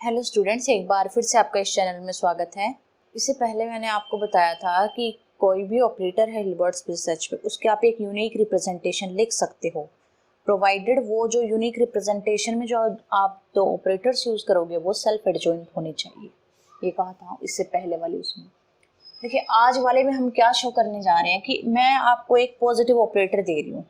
Hello students, एक बार फिर से आपका इस चैनल में स्वागत है। इससे पहले मैंने आपको बताया था कि कोई भी ऑपरेटर है हिल्बर्ट स्पेस सर्च पे, उसके आप एक यूनिक रिप्रेजेंटेशन लिख सकते हो, प्रोवाइडेड वो जो यूनिक रिप्रेजेंटेशन में जो आप दो ऑपरेटर्स यूज करोगे वो सेल्फ एडजॉइंट होने चाहिए। ये कहा था इससे पहले वाले उसमें। देखिए, आज वाले में हम क्या शो करने जा रहे हैं कि मैं आपको एक पॉजिटिव ऑपरेटर दे रही हूँ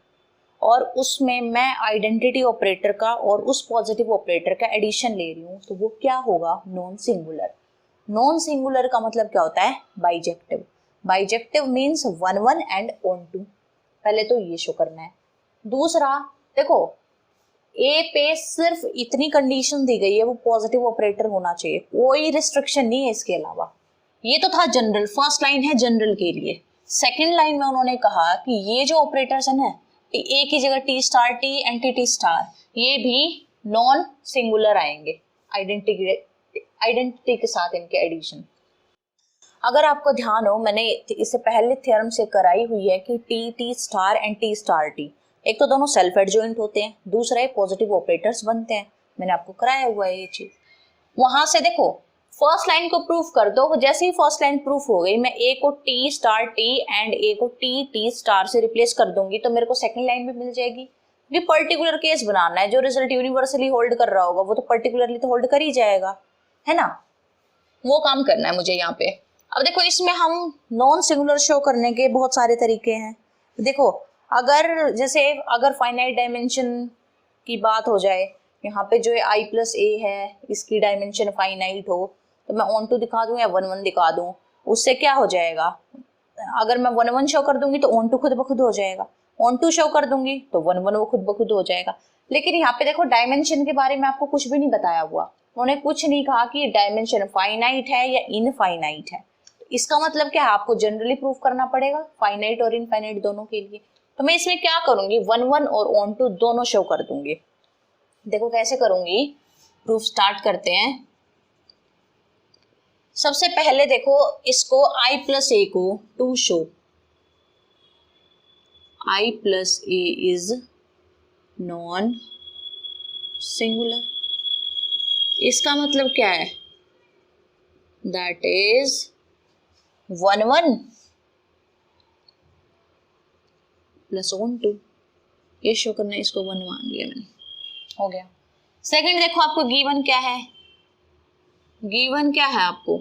और उसमें मैं आइडेंटिटी ऑपरेटर का और उस पॉजिटिव ऑपरेटर का एडिशन ले रही हूँ, तो वो क्या होगा? Non singular. नॉन सिंगुलर का मतलब क्या होता है? Bijective. Bijective means 1 1 and onto. पहले तो ये शो करना है। दूसरा, देखो, ए पे सिर्फ इतनी कंडीशन दी गई है, वो पॉजिटिव ऑपरेटर होना चाहिए, कोई रिस्ट्रिक्शन नहीं है इसके अलावा। ये तो था जनरल, फर्स्ट लाइन है जनरल के लिए। सेकंड लाइन में उन्होंने कहा कि ये जो ऑपरेटर्स है ना, ए की जगह T star T and T star, ये भी नॉन सिंगुलर आएंगे आइडेंटिटी के साथ इनके एडिशन। अगर आपको ध्यान हो, मैंने इससे पहले थ्योरम से कराई हुई है कि T star and T star T, एक तो दोनों सेल्फ एडजॉइंट होते हैं, दूसरा ये पॉजिटिव ऑपरेटर्स बनते हैं। मैंने आपको कराया हुआ है ये चीज। वहां से देखो, फर्स्ट लाइन को प्रूफ कर दो। जैसे ही फर्स्ट लाइन प्रूफ हो गई, मैं ए को टी स्टार टी एंड ए को टी स्टार से रिप्लेस कर दूंगी, तो मेरे को सेकंड लाइन भी मिल जाएगी। ये पर्टिकुलर केस बनाना है, जो रिजल्ट यूनिवर्सली होल्ड कर रहा होगा वो तो पर्टिकुलरली तो होल्ड कर ही जाएगा, है ना? वो काम करना है मुझे यहाँ पे। अब देखो, इसमें हम नॉन सिंगुलर शो करने के बहुत सारे तरीके हैं। देखो, अगर फाइनाइट डायमेंशन की बात हो जाए, यहाँ पे जो आई प्लस ए है, इसकी डायमेंशन फाइनाइट हो, तो मैं ऑन टू दिखा दूं या 1 1 दिखा दूं, उससे क्या हो जाएगा? अगर मैं 1 1 शो कर दूंगी तो ऑन टू खुद ब खुद हो जाएगा, ऑन टू शो कर दूंगी तो 1 1 वो खुद ब खुद हो जाएगा। लेकिन यहाँ पे देखो, डायमेंशन के बारे में आपको कुछ भी नहीं बताया हुआ। उन्होंने कुछ नहीं कहा कि डायमेंशन फाइनाइट है या इनफाइनाइट है। इसका मतलब क्या है? आपको जनरली प्रूफ करना पड़ेगा, फाइनाइट और इनफाइनाइट दोनों के लिए। तो मैं इसमें क्या करूंगी? 1 1 और ऑन टू दोनों शो कर दूंगी। देखो कैसे करूंगी, प्रूफ स्टार्ट करते हैं। सबसे पहले देखो, इसको आई प्लस ए को to show, I plus A is non singular. इसका मतलब क्या है? That is 1 1 plus onto, ये शो करना है, इसको 1 मान लिया मैंने, हो गया। सेकंड देखो, आपको गिवन क्या है? गिवन क्या है आपको?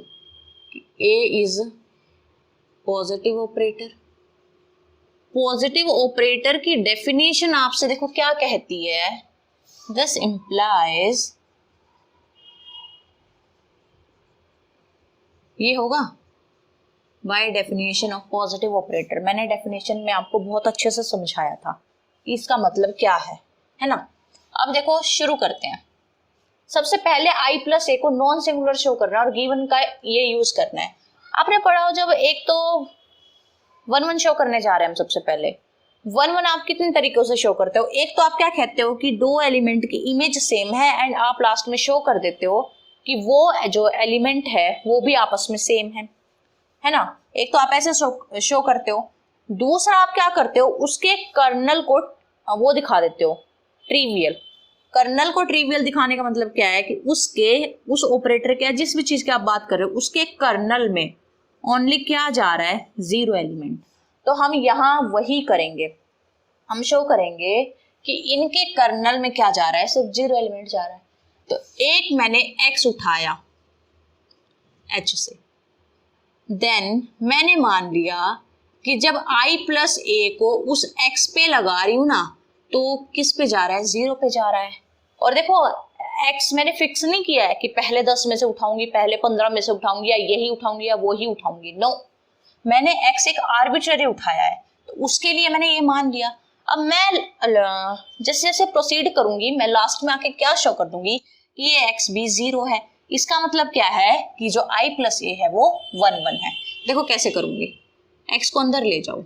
A is positive operator. Positive operator की डेफिनेशन आपसे देखो क्या कहती है? दिस इंप्लाइज, ये होगा by definition of positive operator. मैंने डेफिनेशन में आपको बहुत अच्छे से समझाया था इसका मतलब क्या है ना? अब देखो, शुरू करते हैं। सबसे पहले आई प्लस ए को नॉन सिंगुलर शो करना है और गिवन का ये यूज करना है। आपने पढ़ा हो, जब एक तो 1 1 शो करने जा रहे हैं हम, सबसे पहले 1 1 आप कितने तरीकों से शो करते हो? एक तो आप क्या कहते हो कि दो एलिमेंट की इमेज सेम है एंड आप लास्ट में शो कर देते हो कि वो जो एलिमेंट है वो भी आपस में सेम है ना? एक तो आप ऐसे शो करते हो। दूसरा आप क्या करते हो, उसके कर्नल को वो दिखा देते हो, ट्रिवियल। कर्नल को ट्रिवियल दिखाने का मतलब क्या है कि उस ऑपरेटर के, जिस भी चीज की आप बात कर रहे हो, उसके कर्नल में ओनली क्या जा रहा है? 0 एलिमेंट। तो हम यहाँ वही करेंगे, हम शो करेंगे कि इनके कर्नल में क्या जा रहा है? सिर्फ 0 एलिमेंट जा रहा है। तो एक मैंने x उठाया h से, देन मैंने मान लिया कि जब i प्लस ए को उस x पे लगा रही हूं ना, तो किस पे जा रहा है? 0 पे जा रहा है। और देखो, x मैंने फिक्स नहीं किया है कि पहले 10 में से उठाऊंगी, पहले 15 में से उठाऊंगी, या यही उठाऊंगी या वो ही उठाऊंगी। नो, मैंने x एक आर्बिट्ररी उठाया है, तो उसके लिए मैंने ये मान लिया। अब मैं जैसे जैसे प्रोसीड करूंगी, मैं लास्ट में आके क्या शो कर दूंगी कि ये x भी 0 है। इसका मतलब क्या है कि जो i प्लस ए है वो 1 1 है। देखो कैसे करूंगी, x को अंदर ले जाओ,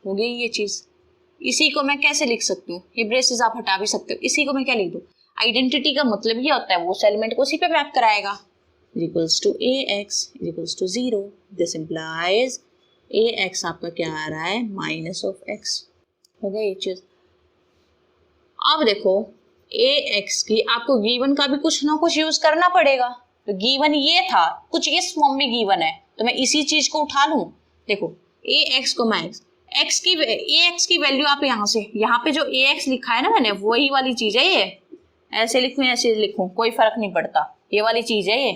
हो गई ये चीज। इसी को मैं कैसे लिख सकती हूँ? ये ब्रेसेस आप हटा भी सकते हो। इसी को मैं क्या लिख दूँ? आइडेंटिटी का मतलब ये होता है वो उस एलिमेंट को उसी पे मैप कराएगा। Equals to ax equals to 0। This implies ax आपका क्या आ रहा है? Minus of x। हो गया ये चीज। अब देखो ए एक्स की आपको गिवन का भी कुछ ना कुछ यूज करना पड़ेगा, तो गिवन ये था, कुछ इस फॉर्म में गिवन है, तो मैं इसी चीज को उठा लूं। देखो ए एक्स को मैं ए एक्स की वैल्यू आप यहाँ पे जो ए एक्स लिखा है ना मैंने, वही वाली चीज है ये, ऐसे लिखूं ऐसे लिखूं कोई फर्क नहीं पड़ता, ये वाली चीज है ये,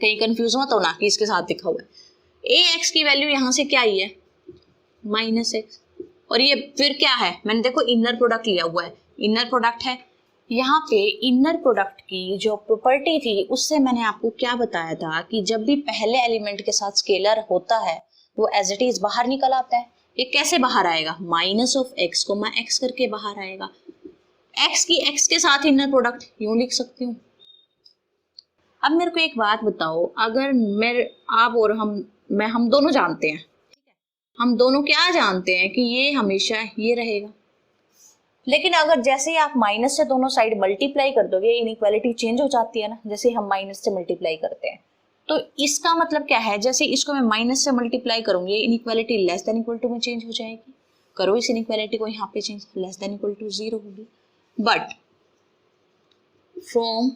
कहीं कंफ्यूज मत होना कि इसके साथ लिखा हुआ है। ए एक्स की वैल्यू यहाँ से क्या ही है, माइनस एक्स, और ये फिर क्या है, मैंने देखो इनर प्रोडक्ट लिया हुआ है, इनर प्रोडक्ट है। यहाँ पे इनर प्रोडक्ट की जो प्रॉपर्टी थी उससे मैंने आपको क्या बताया था कि जब भी पहले एलिमेंट के साथ स्केलर होता है वो एज इट इज बाहर निकल आता है। ये कैसे बाहर आएगा, माइनस ऑफ एक्स को मैं एक्स करके बाहर आएगा। एक्स की एक्स के साथ इनर प्रोडक्ट यूं लिख सकती हूँ। अब मेरे को एक बात बताओ, अगर मेरे आप और हम दोनों जानते हैं, हम दोनों क्या जानते हैं कि ये हमेशा ये रहेगा, लेकिन अगर जैसे ही आप माइनस से दोनों साइड मल्टीप्लाई कर दोगे इनइक्वालिटी चेंज हो जाती है ना, जैसे हम माइनस से मल्टीप्लाई करते हैं। तो इसका मतलब क्या है, जैसे इसको मैं माइनस से मल्टीप्लाई करूंगी inequality less than equal to में चेंज हो जाएगी। करो इस इनइक्वालिटी को यहाँ पे change, less than equal to 0 होगी। But from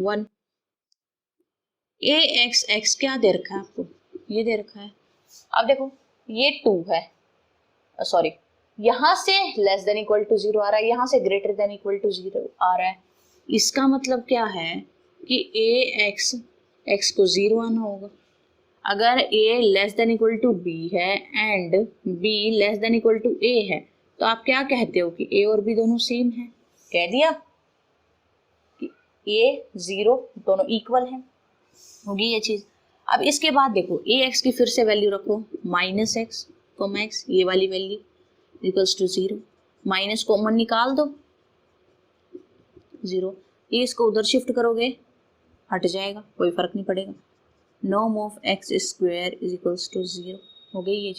1 a x x क्या दे रखा है आपको, ये दे रखा है। अब देखो ये 2 है, सॉरी यहां से लेस देन इक्वल टू 0 आ रहा है, यहां से ग्रेटर देन इक्वल टू 0 आ रहा है। इसका मतलब क्या है कि ए एक्स एक्स को 0 आना होगा। अगर a less than equal to b है and b less than equal to a है, तो आप क्या कहते हो कि a और b दोनों सेम है, कह दिया कि a 0 दोनों इक्वल है, होगी ये चीज। अब इसके बाद देखो ए एक्स की फिर से वैल्यू रखो, माइनस एक्स कॉमा एक्स, ये वाली value equals to 0, minus common निकाल दो 0, ये इसको उधर शिफ्ट करोगे हट जाएगा, कोई फर्क नहीं पड़ेगा। Norm of x square is equals to 0, हो गई ये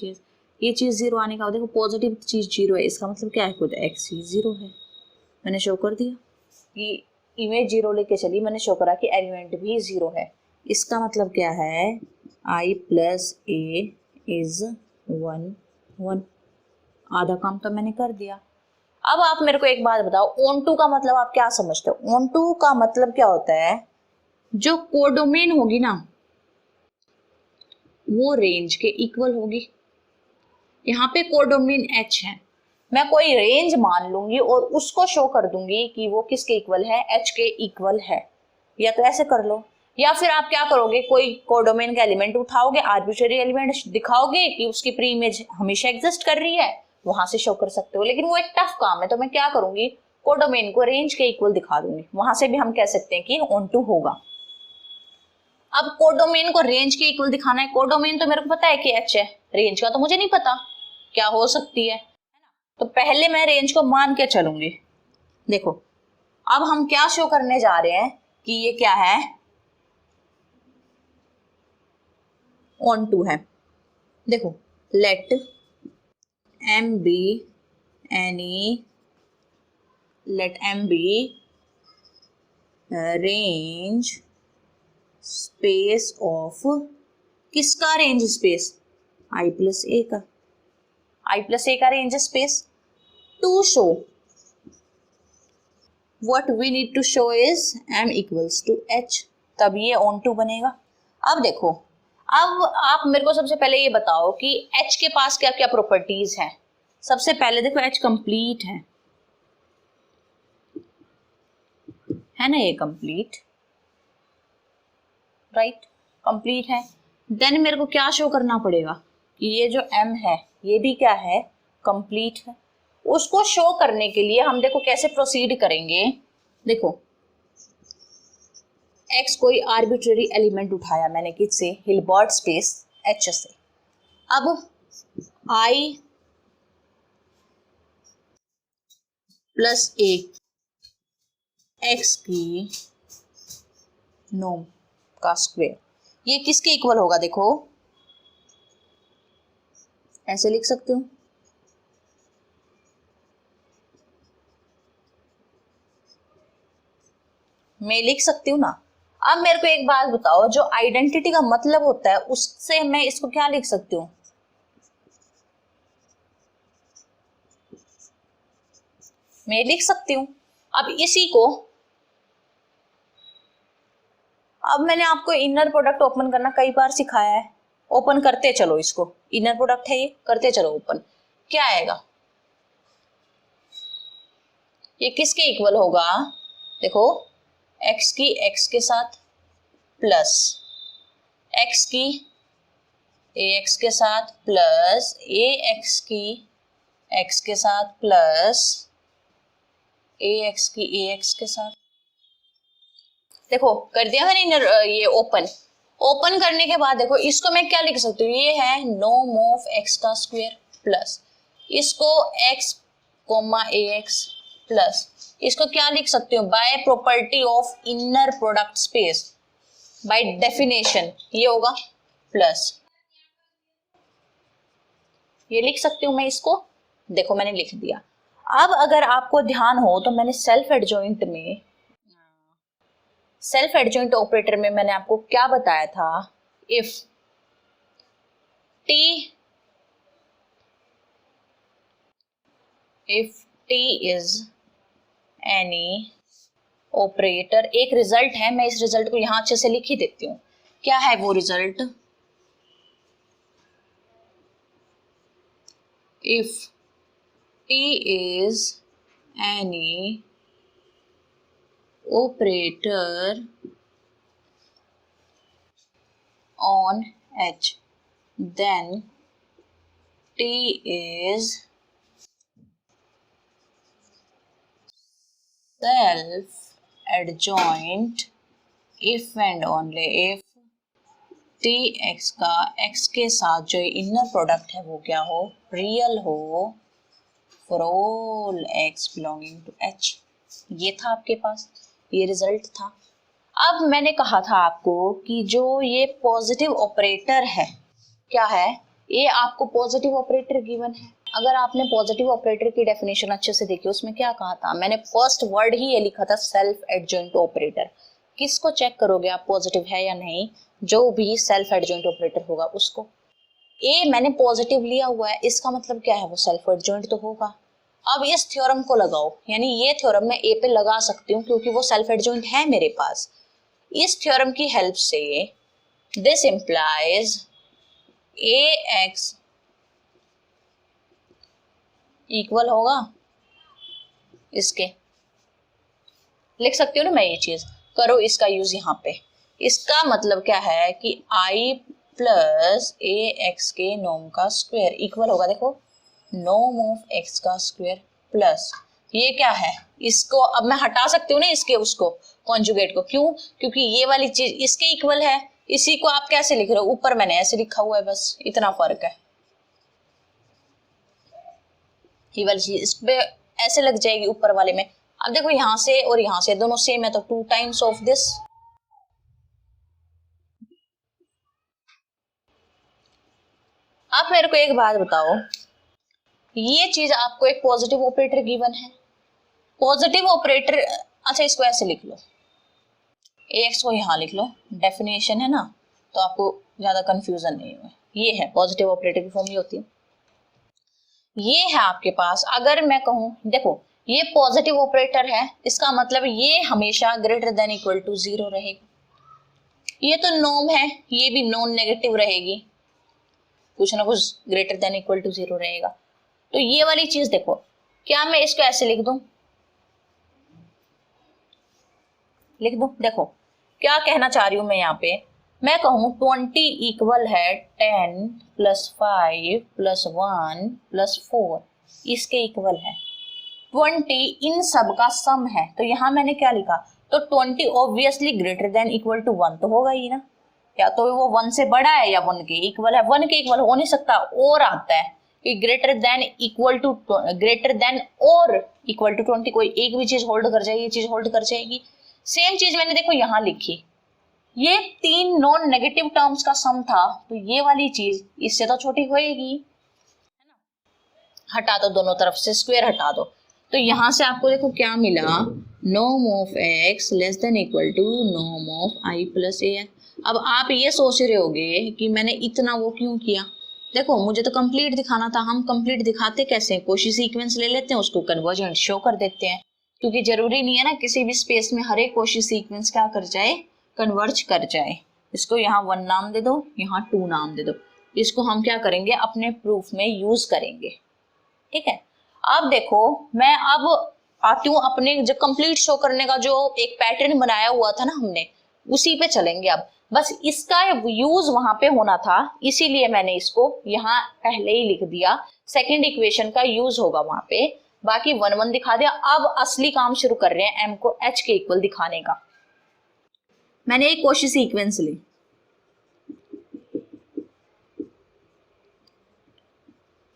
चीज 0 आने का। देखो पॉजिटिव चीज 0 है, इसका मतलब क्या है, खुद एक्स ही 0 है। मैंने शो कर दिया कि इमेज 0 लेके चली, मैंने शो करा कि एलिमेंट भी 0 है। इसका मतलब क्या है, i प्लस ए इज 1 1, आधा काम तो मैंने कर दिया। अब आप मेरे को एक बात बताओ, ऑन टू का मतलब आप क्या समझते हो? ऑन टू का मतलब क्या होता है, जो कोडोमेन होगी ना वो रेंज के इक्वल होगी। यहाँ पे कोडोमेन h है, मैं कोई रेंज मान लूंगी और उसको शो कर दूंगी कि वो किसके इक्वल है, h के इक्वल है। या तो ऐसे कर लो, या फिर आप क्या करोगे, कोई कोडोमेन का एलिमेंट उठाओगे, आर्बिट्रेरी एलिमेंट दिखाओगे कि उसकी प्री इमेज हमेशा एग्जिस्ट कर रही है, वहां से शो कर सकते हो। लेकिन वो एक टफ काम है, तो मैं क्या करूंगी, कोडोमेन को रेंज के इक्वल दिखा दूंगी, वहां से भी हम कह सकते हैं कि ऑन टू होगा। अब कोडोमेन को रेंज के इक्वल दिखाना है, कोडोमेन तो मेरे को पता है कि h है, रेंज का तो मुझे नहीं पता क्या हो सकती है, तो पहले मैं रेंज को मान के चलूंगी। देखो अब हम क्या शो करने जा रहे हैं कि ये क्या है, ऑन टू है। देखो let m be any, let m be range space of, किसका range space, i plus A का, i प्लस ए का range space. To show what we need to show is m equals to h, तब ये on to बनेगा। अब देखो, अब आप मेरे को सबसे पहले ये बताओ कि h के पास क्या क्या प्रॉपर्टीज हैं। सबसे पहले देखो h कंप्लीट है ना, ये कंप्लीट, राइट, कंप्लीट है। देन मेरे को क्या शो करना पड़ेगा कि ये जो m है ये भी क्या है, कंप्लीट है। उसको शो करने के लिए हम देखो कैसे प्रोसीड करेंगे। देखो x कोई आर्बिट्रेरी एलिमेंट उठाया मैंने, किससे, हिल्बर्ट स्पेस h से। अब i प्लस ए x की नॉर्म का स्क्वायर, ये किसके इक्वल होगा, देखो ऐसे लिख सकते हो, मैं लिख सकती हूँ ना। अब मेरे को एक बात बताओ, जो आइडेंटिटी का मतलब होता है उससे मैं इसको क्या लिख सकती हूँ, मैं लिख सकती हूँ। अब इसी को, अब मैंने आपको इनर प्रोडक्ट ओपन करना कई बार सिखाया है, ओपन करते चलो इसको, इनर प्रोडक्ट है ये, करते चलो ओपन। क्या आएगा, ये किसके इक्वल होगा, देखो x की x के साथ प्लस x की ax के साथ प्लस ax की x के साथ प्लस ax की ax के साथ। देखो कर दिया मैंने इनर ये ओपन। ओपन करने के बाद देखो इसको मैं क्या लिख सकती हूँ, ये है नॉर्म ऑफ x का स्क्वायर प्लस इसको x कोमा ax प्लस इसको क्या लिख सकती हूँ, by property of inner product space, by definition ये होगा प्लस, ये लिख सकती हूँ मैं इसको। देखो मैंने लिख दिया। अब अगर आपको ध्यान हो तो मैंने सेल्फ एडजॉइंट ऑपरेटर में मैंने आपको क्या बताया था, if t is any operator, एक रिजल्ट है, मैं इस रिजल्ट को यहां अच्छे से लिख ही देती हूँ। क्या है वो result, if t is any operator on H, then t is self adjoint if and only if t x का x के साथ जो इनर प्रोडक्ट है वो क्या हो, रियल हो for all x belonging to H। ये था आपके पास, ये रिजल्ट था। अब मैंने कहा था आपको कि जो ये पॉजिटिव ऑपरेटर है, क्या है, ये आपको पॉजिटिव ऑपरेटर गिवन है। अगर आपने पॉजिटिव ऑपरेटर की डेफिनेशन अच्छे से देखी, उसमें क्या कहा था, मैंने फर्स्ट वर्ड ही ये लिखा था सेल्फ एडजॉइंट ऑपरेटर। किसको चेक करोगे आप पॉजिटिव है या नहीं, जो भी सेल्फ एडजॉइंट ऑपरेटर होगा उसको। ए मैंने पॉजिटिव लिया हुआ है, इसका मतलब क्या है, वो सेल्फ एडजॉइंट तो होगा। अब इस थ्योरम को लगाओ, यानी ये थ्योरम मैं ए पे लगा सकती हूँ क्योंकि वो सेल्फ एडजॉइंट है मेरे पास। इस थ्योरम की हेल्प से दिस इंप्लाइज ax इक्वल होगा इसके, लिख सकती हूँ ना मैं ये चीज, करो इसका यूज यहाँ पे। इसका मतलब क्या है कि i प्लस ax के नॉर्म का स्क्वायर इक्वल होगा, देखो नॉर्म ऑफ x का स्क्वायर प्लस ये क्या है, इसको अब मैं हटा सकती हूँ ना इसके उसको कॉन्जुगेट को, क्यों, क्योंकि ये वाली चीज इसके इक्वल है। इसी को आप कैसे लिख रहे हो, ऊपर मैंने ऐसे लिखा हुआ है, बस इतना फर्क है। ये वाली चीज इस पे ऐसे लग जाएगी ऊपर वाले में। अब देखो यहाँ से और यहाँ से दोनों सेम है तो 2 टाइम्स ऑफ दिस। आप मेरे को एक बात बताओ, ये चीज आपको एक पॉजिटिव ऑपरेटर गिवन है, पॉजिटिव ऑपरेटर, अच्छा इसको ऐसे लिख लो, ax को यहाँ लिख लो, डेफिनेशन है ना, तो आपको ज्यादा कंफ्यूजन नहीं हुआ। ये है पॉजिटिव ऑपरेटर की फॉर्म, ये होती है, ये है आपके पास। अगर मैं कहूँ देखो ये पॉजिटिव ऑपरेटर है, इसका मतलब ये हमेशा ग्रेटर देन इक्वल टू 0 रहेगा। ये तो नॉर्म है, ये भी नॉन नेगेटिव रहेगी, कुछ ना कुछ ग्रेटर देन इक्वल टू 0 रहेगा। तो ये वाली चीज देखो, क्या मैं इसको ऐसे लिख दूं, देखो क्या कहना चाह रही हूं मैं यहाँ पे, मैं कहूँ 20 इक्वल है 10 प्लस 5 प्लस 1 प्लस 4, इसके इक्वल है 20, इन सब का सम है। तो यहाँ मैंने क्या लिखा, तो 20 obviously greater than equal to 1 तो होगा ही ना, या तो वो 1 से बड़ा है या 1 के इक्वल है। 1 के इक्वल हो नहीं सकता, और आता है कि greater than equal to, greater than और इक्वल टू 20, कोई एक भी चीज होल्ड कर जाएगी, ये चीज होल्ड कर जाएगी। सेम चीज मैंने देखो यहाँ लिखी, ये 3 नॉन नेगेटिव टर्म्स का सम था, तो ये वाली चीज इससे तो छोटी होएगी, है ना। हटा दो दोनों तरफ से, स्क्वायर हटा दो, तो यहां से आपको देखो क्या मिला, norm of x less than equal to norm of i plus a। अब आप ये सोच रहे होगे कि मैंने इतना वो क्यों किया, देखो मुझे तो कंप्लीट दिखाना था, हम कंप्लीट दिखाते कैसे हैं, कोशी सीक्वेंस ले लेते हैं, उसको कन्वर्जेंट शो कर देते हैं, क्योंकि जरूरी नहीं है ना किसी भी स्पेस में हर एक कोशी सीक्वेंस क्या कर जाए, कन्वर्ज कर जाए। इसको यहाँ 1 नाम दे दो, यहाँ 2 नाम दे दो। इसको हम क्या करेंगे, अपने प्रूफ में यूज करेंगे। ठीक है, अब देखो मैं अब आती हूँ अपने जो कंप्लीट शो करने का जो एक पैटर्न बनाया हुआ था ना हमने, उसी पे चलेंगे अब। बस इसका यूज वहां पे होना था, इसीलिए मैंने इसको यहाँ पहले ही लिख दिया। सेकंड इक्वेशन का यूज होगा वहां पे, बाकी 1 1 दिखा दिया। अब असली काम शुरू कर रहे हैं, एम को एच के इक्वल दिखाने का। मैंने एक कोशी सीक्वेंस ली,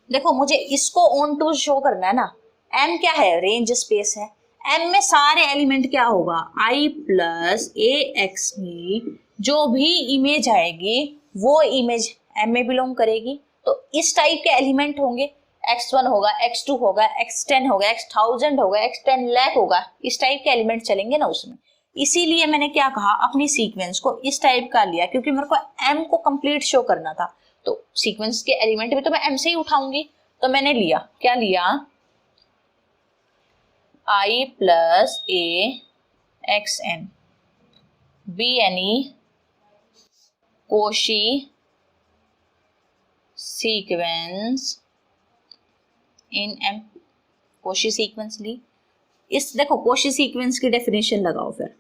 देखो मुझे इसको ऑन टू शो करना है ना। एम क्या है, रेंज स्पेस है। एम में सारे एलिमेंट क्या होगा, आई प्लस ए एक्स में जो भी इमेज आएगी वो इमेज एम में बिलोंग करेगी। तो इस टाइप के एलिमेंट होंगे, x1 होगा, x2 होगा, x10 होगा, x1000 होगा, x10 लाख होगा, इस टाइप के एलिमेंट चलेंगे ना उसमें। इसीलिए मैंने क्या कहा, अपनी सीक्वेंस को इस टाइप का लिया, क्योंकि मेरे को एम को कंप्लीट शो करना था। तो सीक्वेंस के एलिमेंट भी तो मैं एम से ही उठाऊंगी। तो मैंने लिया, क्या लिया, I plus A x n be any Cauchy sequence in M. Cauchy sequence ली। इस देखो कोशी सीक्वेंस की डेफिनेशन लगाओ फिर।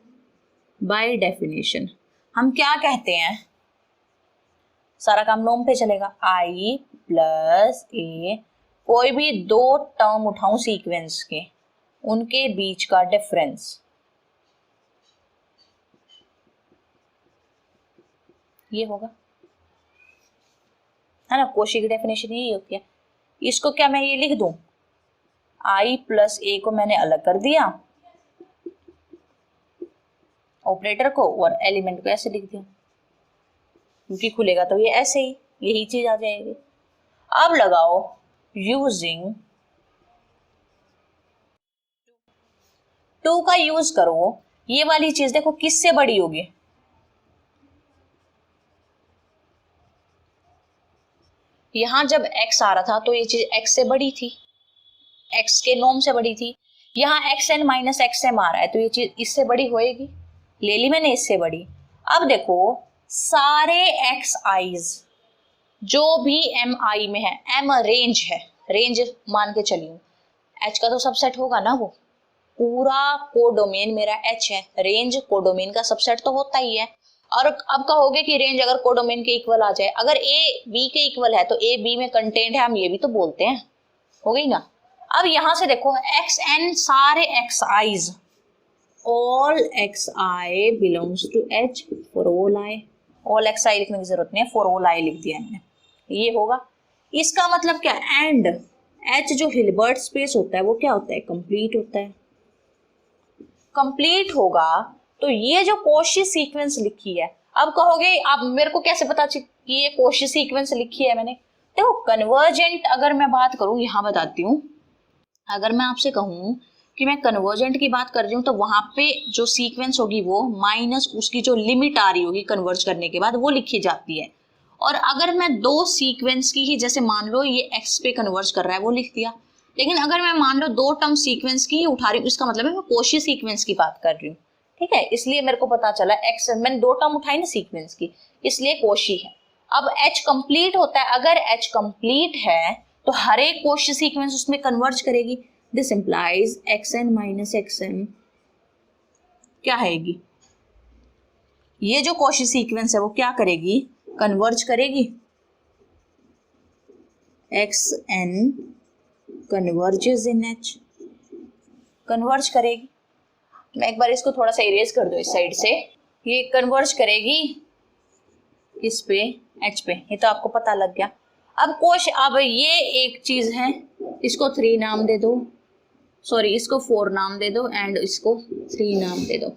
बाय डेफिनेशन हम क्या कहते हैं, सारा काम नोम पे चलेगा। आई प्लस ए, कोई भी 2 टर्म उठाऊं सीक्वेंस के, उनके बीच का डिफरेंस, ये होगा, है ना। कोशी की डेफिनेशन यही होती है। इसको क्या मैं ये लिख दूं, आई प्लस ए को मैंने अलग कर दिया ऑपरेटर को, और एलिमेंट को ऐसे लिख दिया, क्योंकि खुलेगा तो ये ऐसे ही, यही चीज आ जाएगी। अब लगाओ यूजिंग 2 का यूज करो। ये वाली चीज देखो किससे बड़ी होगी, यहां जब x आ रहा था तो ये चीज x से बड़ी थी, x के नॉर्म से बड़ी थी। यहाँ xn माइनस xm आ रहा है तो ये चीज इससे बड़ी होएगी, ले ली मैंने इससे बड़ी। अब देखो सारे xi's जो भी mi में है, m रेंज है, रेंज मान के चलिए, h का तो सबसेट होगा ना, वो पूरा कोडोमेन मेरा h है, रेंज कोडोमेन का सबसेट तो होता ही है। और अब कहोगे कि रेंज अगर कोडोमेन के इक्वल आ जाए, अगर a b के इक्वल है तो a b में कंटेंट है, हम ये भी तो बोलते हैं, हो गई ना। अब यहां से देखो xn सारे xi's, all xi belongs to h for all i, all xi लिखने की जरूरत नहीं है, for all i लिख दिया मैंने, ये होगा। इसका मतलब क्या, एंड h जो हिल्बर्ट स्पेस होता है वो क्या होता है, कंप्लीट होता है। कंप्लीट होगा तो ये जो कोशी सीक्वेंस लिखी है, अब कहोगे आप मेरे को कैसे पता कि ये कोशी सीक्वेंस लिखी है मैंने। देखो कन्वर्जेंट अगर मैं बात करूं, यहां बताती हूँ, अगर मैं आपसे कहूं कि मैं कन्वर्जेंट की बात कर रही हूँ तो वहां पे जो सीक्वेंस होगी वो माइनस उसकी जो लिमिट आ रही होगी कन्वर्ज करने के बाद वो लिखी जाती है। और अगर मैं 2 सीक्वेंस की ही, जैसे मान लो ये x पे कन्वर्ज कर रहा है वो लिख दिया, लेकिन अगर मैं मान लो 2 टर्म सीक्वेंस की ही उठा रही हूँ, इसका मतलब है मैं कोशी सीक्वेंस की बात कर रही हूँ। ठीक है, इसलिए मेरे को पता चला x, मैंने 2 टर्म उठाई ना सीक्वेंस की, इसलिए कोशी है। अब h कंप्लीट होता है, अगर h कंप्लीट है तो हर एक कोशी सीक्वेंस उसमें कन्वर्ज करेगी। This implies xn minus xm क्या आएगी, ये जो कोशी सीक्वेंस है वो क्या करेगी, कन्वर्ज करेगी। xn कन्वर्जेस इन h, कन्वर्ज करेगी। मैं एक बार इसको थोड़ा सा इरेज कर दो इस साइड से, ये कन्वर्ज करेगी इस पे h पे, ये तो आपको पता लग गया। अब ये एक चीज है, इसको 3 नाम दे दो, सॉरी इसको 4 नाम दे दो एंड इसको 3 नाम दे दो।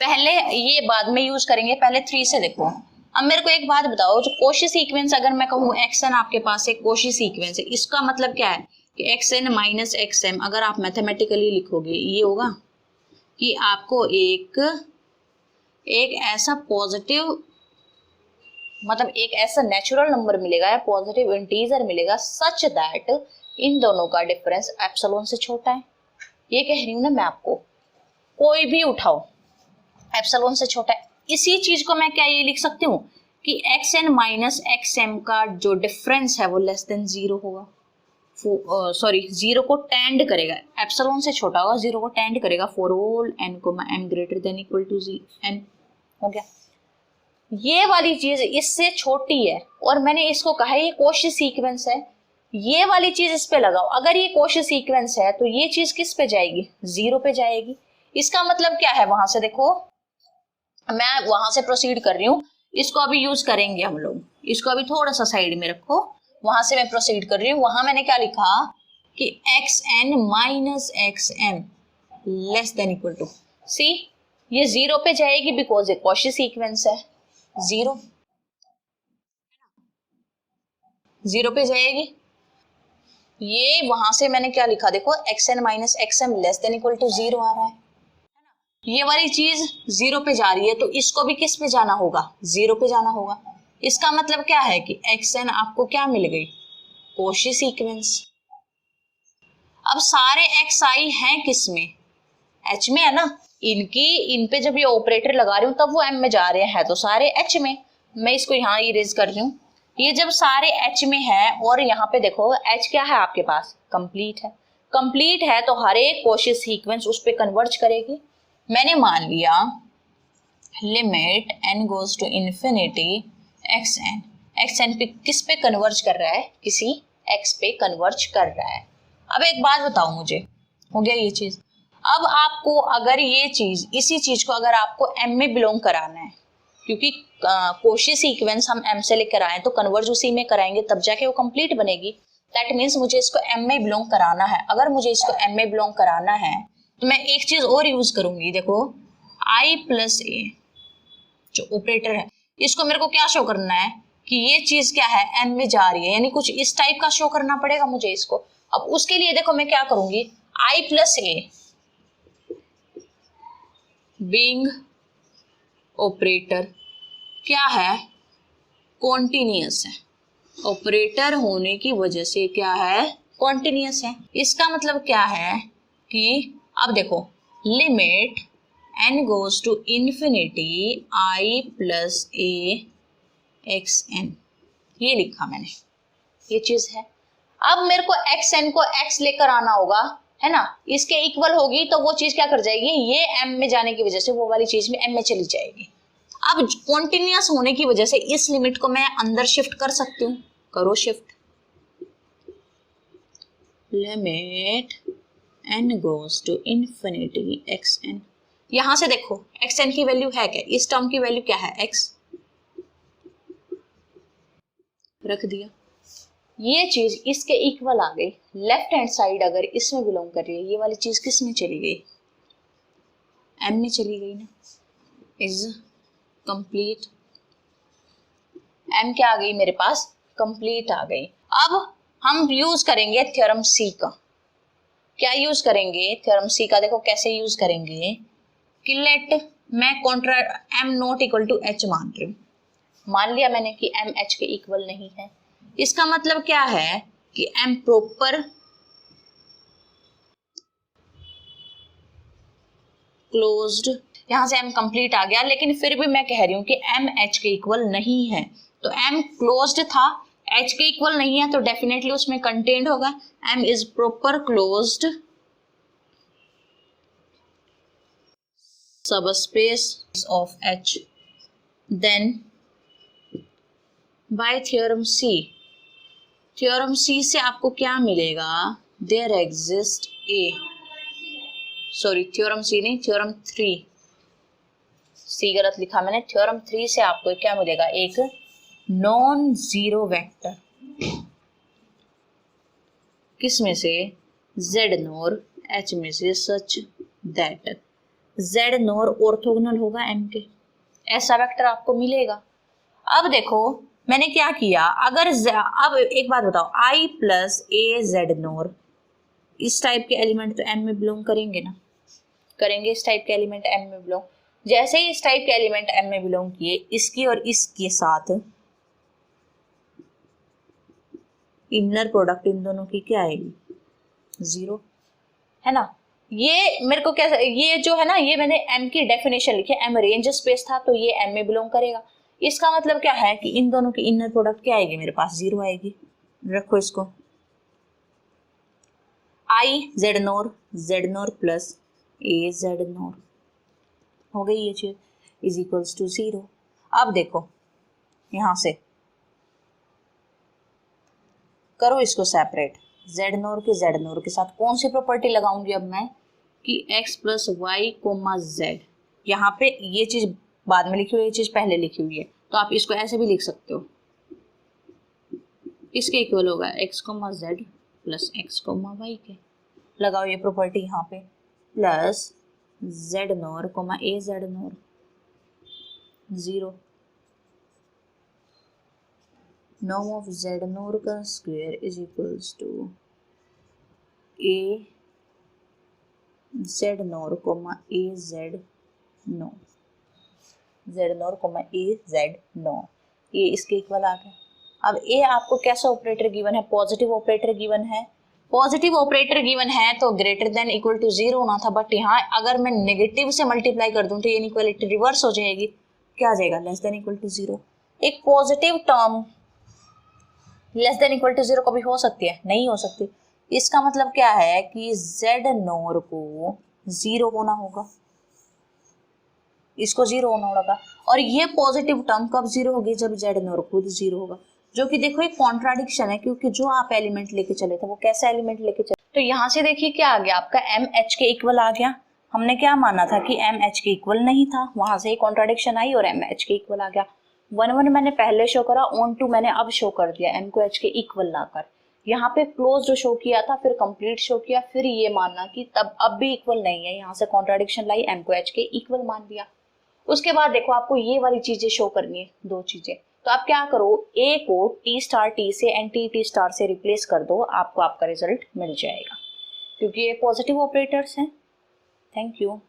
पहले ये बाद में यूज करेंगे, पहले 3 से देखो। अब मेरे को एक बात बताओ, जो कोशी सीक्वेंस अगर मैं कहूँ xn आपके पास एक कोशी सीक्वेंस है, इसका मतलब क्या है कि xn माइनस xm अगर आप मैथमेटिकली लिखोगे ये होगा कि आपको एक ऐसा पॉजिटिव मतलब एक ऐसा नेचुरल नंबर मिलेगा या पॉजिटिव इंटीजर मिलेगा सच दैट इन दोनों का डिफरेंस एप्सिलॉन से छोटा है। ये कह रही हूं ना मैं आपको, कोई भी उठाओ एप्सिलॉन से छोटा है। इसी चीज को मैं क्या ये लिख सकती हूँ कि x n minus x m का जो डिफरेंस है वो लेस देन जीरो होगा, सॉरी जीरो को टेंड करेगा, एप्सिलॉन से छोटा होगा, जीरो को टेंड करेगा for all n comma m greater than equal to n. हो गया। ये वाली चीज इससे छोटी है और मैंने इसको कहा ये कोशी सीक्वेंस है, ये वाली चीज इस पे लगाओ। अगर ये कोशी सीक्वेंस है तो ये चीज किस पे जाएगी, जीरो पे जाएगी। इसका मतलब क्या है, वहां से देखो मैं वहां से प्रोसीड कर रही हूँ, इसको अभी यूज करेंगे हम लोग, इसको अभी थोड़ा सा साइड में रखो, वहां से मैं प्रोसीड कर रही हूँ। वहां मैंने क्या लिखा कि x n minus x m less than equal to c, ये जीरो पे जाएगी बिकॉज ये कॉशी सीक्वेंस है, जीरो जीरो पे जाएगी। ये वहां से मैंने क्या लिखा देखो, x n minus x m less than equal to zero आ रहा है, ये वाली चीज जीरो पे जा रही है तो इसको भी किस पे जाना होगा, जीरो पे जाना होगा। इसका मतलब क्या है कि एक्स एन आपको क्या मिल गई, कॉशी सीक्वेंस। अब सारे एक्स आई हैं किस में, एच में है ना, इन पे जब ये ऑपरेटर लगा रही हूँ तब वो एम में जा रहे हैं तो सारे एच में। मैं इसको यहाँ इरेज कर रही हूँ, ये जब सारे एच में है और यहाँ पे देखो एच क्या है आपके पास, कंप्लीट है, कंप्लीट है तो हर एक कोशी सीक्वेंस उस पे कन्वर्ज करेगी। मैंने मान लिया limit n goes to infinity x n पे किस पे कन्वर्ज कर रहा है, किसी एक्स पे कन्वर्ज कर रहा है। अब एक बात बताओ मुझे, हो गया ये चीज। अब आपको अगर ये चीज, इसी चीज को अगर आपको एम में बिलोंग कराना है, क्योंकि कोशी सीक्वेंस हम एम से लेकर आए तो कन्वर्ज उसी में कराएंगे तब जाके वो कंप्लीट बनेगी। दैट मीन्स मुझे इसको एम में बिलोंग कराना है। अगर मुझे इसको एम में बिलोंग कराना है तो मैं एक चीज और यूज करूंगी, देखो आई प्लस ए जो ऑपरेटर है, इसको मेरे को क्या शो करना है कि ये चीज क्या है, एम में जा रही है, यानी कुछ इस टाइप का शो करना पड़ेगा मुझे इसको। अब उसके लिए देखो मैं क्या करूंगी, आई प्लस ए बीइंग ऑपरेटर क्या है, कॉन्टिन्यूअस है, ऑपरेटर होने की वजह से क्या है, कॉन्टिन्यूअस है। इसका मतलब क्या है कि अब देखो limit n goes to infinity I plus A x n, ये लिखा मैंने, ये चीज है। अब मेरे को एक्स एन को एक्स लेकर आना होगा, है ना, इसके इक्वल होगी तो वो चीज क्या कर जाएगी, ये एम में जाने की वजह से वो वाली चीज में एम में चली जाएगी। अब कॉन्टिन्यूअस होने की वजह से इस लिमिट को मैं अंदर शिफ्ट कर सकती हूँ, करो shift, limit n goes to infinity x n. यहां से देखो एक्स एन की वैल्यू है क्या, इस टर्म की वैल्यू क्या है, एक्स, रख दिया। ये चीज इसके इक्वल आ गई। लेफ्ट हैंड साइड अगर इसमें बिलोंग कर रही है, ये वाली चीज किस में चली गई, एम में चली गई ना, इज कंप्लीट, एम क्या आ गई मेरे पास, कंप्लीट आ गई। अब हम यूज करेंगे थ्योरम सी का, क्या यूज करेंगे थ्योरम सी का, देखो कैसे यूज करेंगे कि लेट मैं contra m not equal to h मान रही हूँ, मान लिया मैंने कि एम एच के इक्वल नहीं है। इसका मतलब क्या है कि एम प्रॉपर क्लोज्ड, यहां से एम कंप्लीट आ गया, लेकिन फिर भी मैं कह रही हूं कि एम एच के इक्वल नहीं है, तो एम क्लोज्ड था, एच के इक्वल नहीं है तो डेफिनेटली उसमें कंटेंट होगा, M is proper closed subspace of H. Then by theorem C, theorem C से आपको क्या मिलेगा, there exist A, sorry theorem C नहीं, थ्योरम थ्री, सी गलत लिखा मैंने, थ्योरम थ्री से आपको क्या मिलेगा, एक नॉन जीरो वेक्टर, किस में से, जेड नोर एच में से, such that Z NOR orthogonal होगा एम के, ऐसा वेक्टर आपको मिलेगा। अब देखो मैंने क्या किया, अगर अब एक बात बताओ, आई प्लस ए जेड नोर, इस टाइप के एलिमेंट तो एम में बिलोंग करेंगे ना, करेंगे, इस टाइप के एलिमेंट एम में बिलोंग। जैसे ही इस टाइप के एलिमेंट एम में बिलोंग किए, इसकी और इसके साथ इनर प्रोडक्ट इन दोनों की क्या आएगी, 0, है ना। ये मेरे को कैसे, ये जो है ना, ये मैंने m की डेफिनेशन लिखी है, m रेंज स्पेस था तो ये m में बिलोंग करेगा। इसका मतलब क्या है कि इन दोनों की इनर प्रोडक्ट क्या आएगी मेरे पास, 0 आएगी। रखो इसको, i z NOR plus a z नोर हो गई ये चीज, इज इक्वल्स टू 0। अब देखो यहां से करो इसको सेपरेट, z नोर के साथ कौन सी प्रॉपर्टी लगाऊंगी अब मैं, कि x प्लस वाई कोमा जेड। यहाँ पे ये चीज बाद में लिखी हुई है, ये चीज पहले लिखी हुई है, तो आप इसको ऐसे भी लिख सकते हो, इसके इक्वल होगा x comma z plus x comma y के। लगाओ ये प्रॉपर्टी यहाँ पे, plus z norm comma A z norm 0। Norm of z norm का square is equals to a z norm comma A z norm, z norm comma A z norm, ये इसके equal आ गया। अब ए आपको कैसा ऑपरेटर गिवन है, positive operator given है। पॉजिटिव ऑपरेटर गिवन है तो ग्रेटर देन इक्वल टू 0 होना था, बट यहाँ अगर मैं नेगेटिव से मल्टीप्लाई कर दूं तो ये इनइक्वालिटी रिवर्स हो जाएगी, क्या आ जाएगा, लेस देन इक्वल टू 0। एक positive term less than equal to 0 कभी हो सकती है, नहीं हो सकती। इसका मतलब क्या है कि z नोर को 0 होना होगा, इसको 0 होना होगा, और ये पॉजिटिव टर्म कब 0 होगी, जब z नोर खुद 0 होगा, जो कि देखो एक कॉन्ट्राडिक्शन है, क्योंकि जो आप एलिमेंट लेके चले थे वो कैसा एलिमेंट लेके चले। तो यहाँ से देखिए क्या आ गया आपका, m h के इक्वल आ गया। हमने क्या माना था कि m h के इक्वल नहीं था, वहां से कॉन्ट्राडिक्शन आई और m h के इक्वल आ गया। 1 1 मैंने पहले शो करा, ऑन 2 मैंने अब शो कर दिया, m को h के इक्वल लाकर। यहाँ पे क्लोज शो किया था, फिर कंप्लीट शो किया, फिर ये मानना कि तब अब भी इक्वल नहीं है, यहाँ से कॉन्ट्राडिक्शन लाई, m को h के इक्वल मान दिया। उसके बाद देखो आपको ये वाली चीजें शो करनी है, दो चीजें, तो आप क्या करो, a को t स्टार t से एंड t स्टार से रिप्लेस कर दो, आपको आपका रिजल्ट मिल जाएगा, क्योंकि ये पॉजिटिव ऑपरेटर्स हैं। Thank you.